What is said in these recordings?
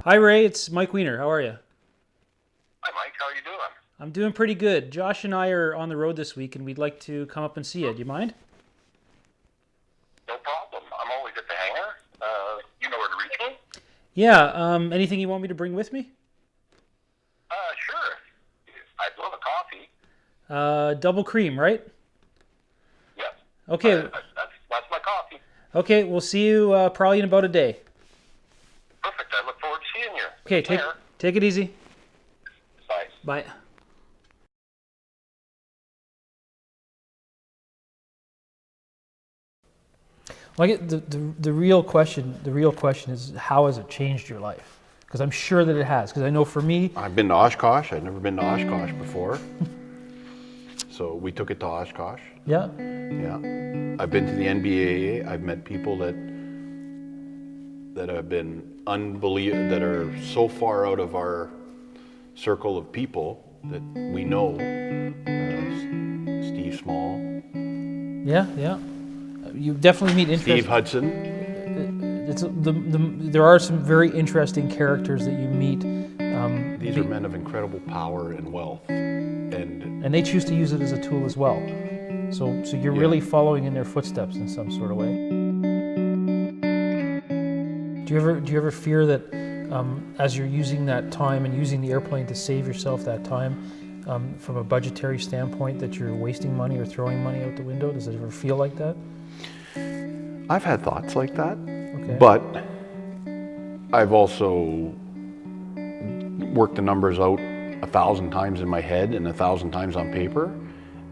Hi Ray, it's Mike Wiener. How are you? Hi, Mike. How are you doing? I'm doing pretty good. Josh and I are on the road this week and we'd like to come up and see you. Do you mind? No problem. I'm always at the hangar. You know where to reach me? Yeah, anything you want me to bring with me? Sure. I'd love a coffee. Double cream, right? Yes. Okay, That's my coffee. okay, we'll see you probably in about a day. Perfect. I look forward to seeing you. Okay, take it easy. Bye. Bye. Well, I get the real question. The real question is, how has it changed your life? Because I'm sure that it has. Because I know for me, I've been to Oshkosh. I'd never been to Oshkosh before. So we took it to Oshkosh. yeah, Yeah. I've been to the NBAA. I've met people that have been unbelievable, that are so far out of our circle of people that we know. Steve Small, yeah. You definitely meet Steve interesting. Hudson. It's there are some very interesting characters that you meet. These are men of incredible power and wealth. And they choose to use it as a tool as well. So you're really following in their footsteps in some sort of way. Do you ever fear that as you're using that time and using the airplane to save yourself that time, from a budgetary standpoint, that you're wasting money or throwing money out the window? Does it ever feel like that? I've had thoughts like that. Okay. But I've also worked the numbers out 1,000 times in my head and 1,000 times on paper.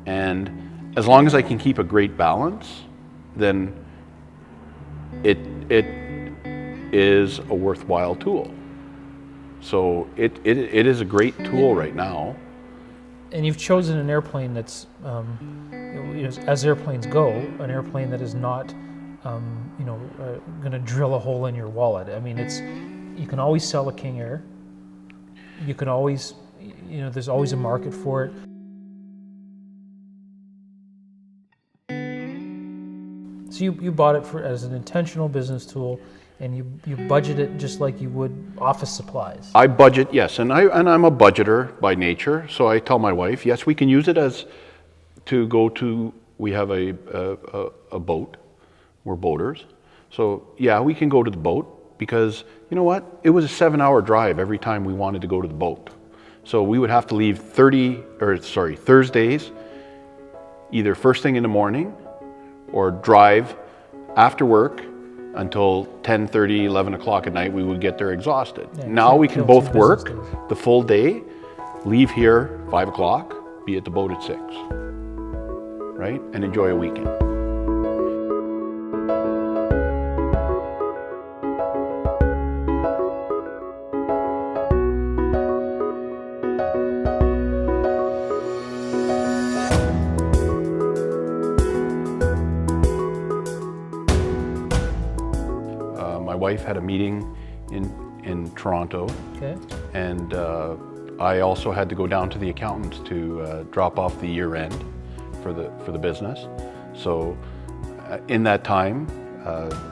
And as long as I can keep a great balance, then it is a worthwhile tool. So it is a great tool right now. And you've chosen an airplane that's, as airplanes go, an airplane that is not, going to drill a hole in your wallet. I mean, you can always sell a King Air. You can always, there's always a market for it. So you bought it as an intentional business tool, and you budget it just like you would office supplies. I budget, yes, and I'm a budgeter by nature. So I tell my wife, yes, we can use it as to go to. We have a boat. We're boaters, so yeah, we can go to the boat because you know what? It was a 7-hour drive every time we wanted to go to the boat. So we would have to leave Thursdays, either first thing in the morning, or drive after work until 10:30, 11 o'clock at night. We would get there exhausted. Yeah, now we can both work days. the full day, leave here 5 o'clock, be at the boat at 6, right? And enjoy a weekend. My wife had a meeting in Toronto. Okay. And I also had to go down to the accountants to drop off the year end for the business. So in that time,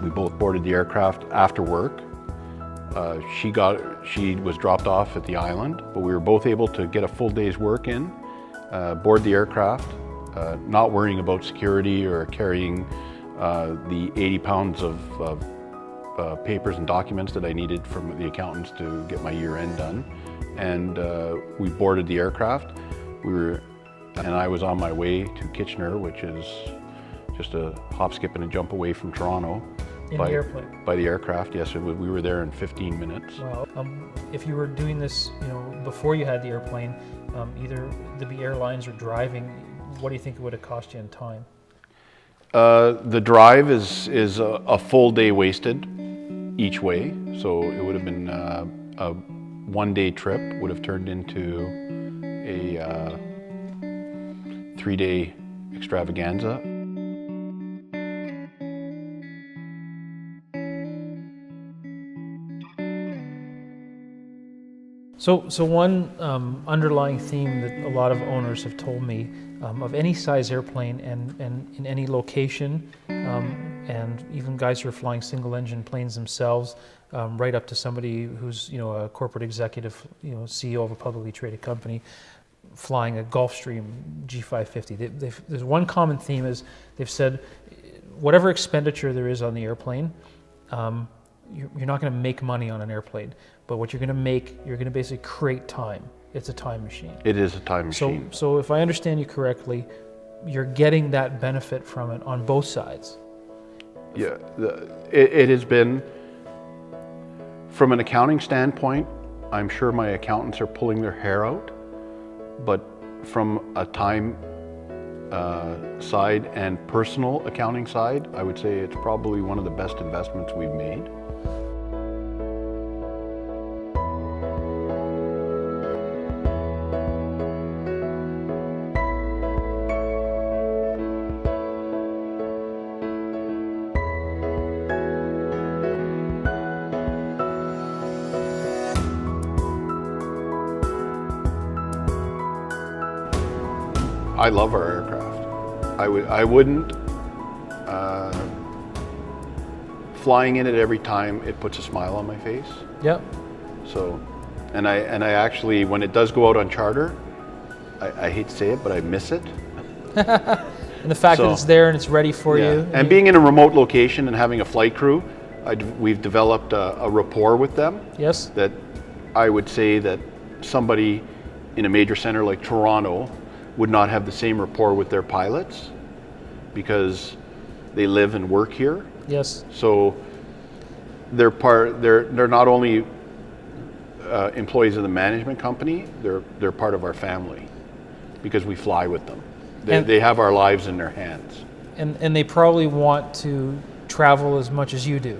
we both boarded the aircraft after work. She was dropped off at the island, but we were both able to get a full day's work in, board the aircraft, not worrying about security or carrying the 80 pounds of papers and documents that I needed from the accountants to get my year end done. And we boarded the aircraft. And I was on my way to Kitchener, which is just a hop, skip, and a jump away from Toronto. In the airplane? By the aircraft, yes. We were there in 15 minutes. Wow. If you were doing this, before you had the airplane, either the B Airlines or driving, what do you think it would have cost you in time? The drive is a full day wasted each way, so it would have been a one-day trip would have turned into a 3-day extravaganza. So one underlying theme that a lot of owners have told me of any size airplane and in any location, and even guys who are flying single-engine planes themselves, right up to somebody who's a corporate executive, CEO of a publicly traded company, flying a Gulfstream G550. There's one common theme is they've said, whatever expenditure there is on the airplane, you're not going to make money on an airplane, but what you're going to basically create time. It's a time machine. It is a time machine. So if I understand you correctly, you're getting that benefit from it on both sides. Yeah, it has been, from an accounting standpoint, I'm sure my accountants are pulling their hair out, but from a time side and personal accounting side, I would say it's probably one of the best investments we've made. I love our aircraft. I wouldn't. Flying in it every time, it puts a smile on my face. Yep. So, and I actually, when it does go out on charter, I hate to say it, but I miss it. And the fact that it's there and it's ready for you. And being in a remote location and having a flight crew, we've developed a rapport with them. Yes. That I would say that somebody in a major center like Toronto would not have the same rapport with their pilots because they live and work here. Yes. So they're not only employees of the management company, they're part of our family because we fly with them. They have our lives in their hands. And they probably want to travel as much as you do.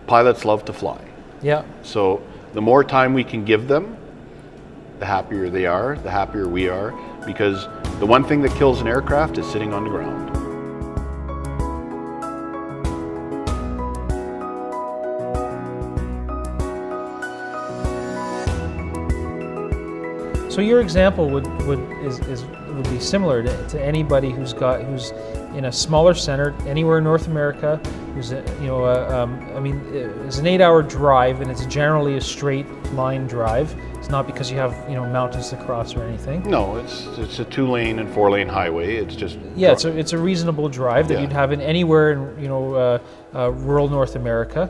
Pilots love to fly. Yeah. So the more time we can give them, the happier they are, the happier we are, because the one thing that kills an aircraft is sitting on the ground. So your example would be similar to anybody who's in a smaller center anywhere in North America, who's is an 8-hour drive, and it's generally a straight line drive. It's not because you have mountains to cross or anything. No, it's a 2-lane and 4-lane highway. It's just it's a reasonable drive that you'd have in anywhere in rural North America,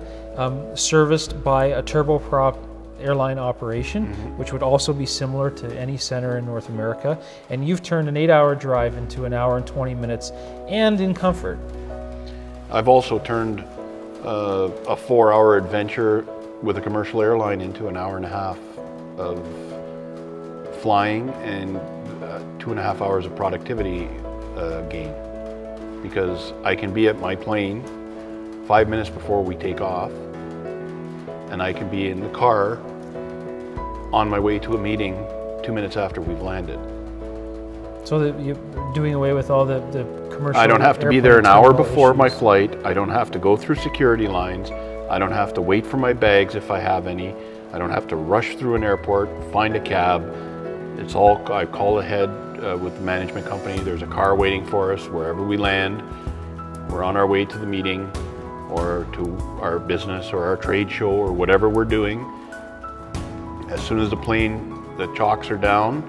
serviced by a turboprop airline operation, which would also be similar to any center in North America. And you've turned an 8-hour drive into an hour and 20 minutes, and in comfort. I've also turned a 4-hour adventure with a commercial airline into an hour and a half of flying and 2.5 hours of productivity gain, because I can be at my plane 5 minutes before we take off, and I can be in the car on my way to a meeting 2 minutes after we've landed. So that you're doing away with all the commercial. I don't have to be there an hour before my flight. I don't have to go through security lines. I don't have to wait for my bags if I have any. I don't have to rush through an airport, find a cab. It's all, I call ahead with the management company. There's a car waiting for us wherever we land. We're on our way to the meeting or to our business or our trade show or whatever we're doing. As soon as the chocks are down,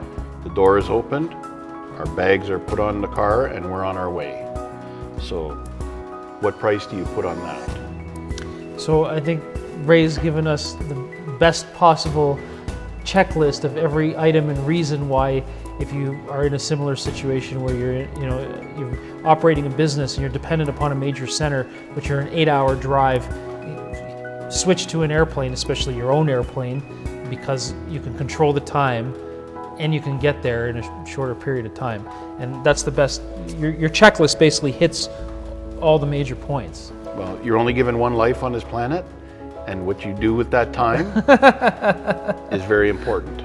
the door is opened, our bags are put on the car, and we're on our way. So what price do you put on that? So I think Ray's given us the best possible checklist of every item and reason why, if you are in a similar situation where you're operating a business and you're dependent upon a major center, but you're an 8-hour drive, switch to an airplane, especially your own airplane, because you can control the time and you can get there in a shorter period of time. And that's the best. Your checklist basically hits all the major points. Well, you're only given one life on this planet, and what you do with that time is very important.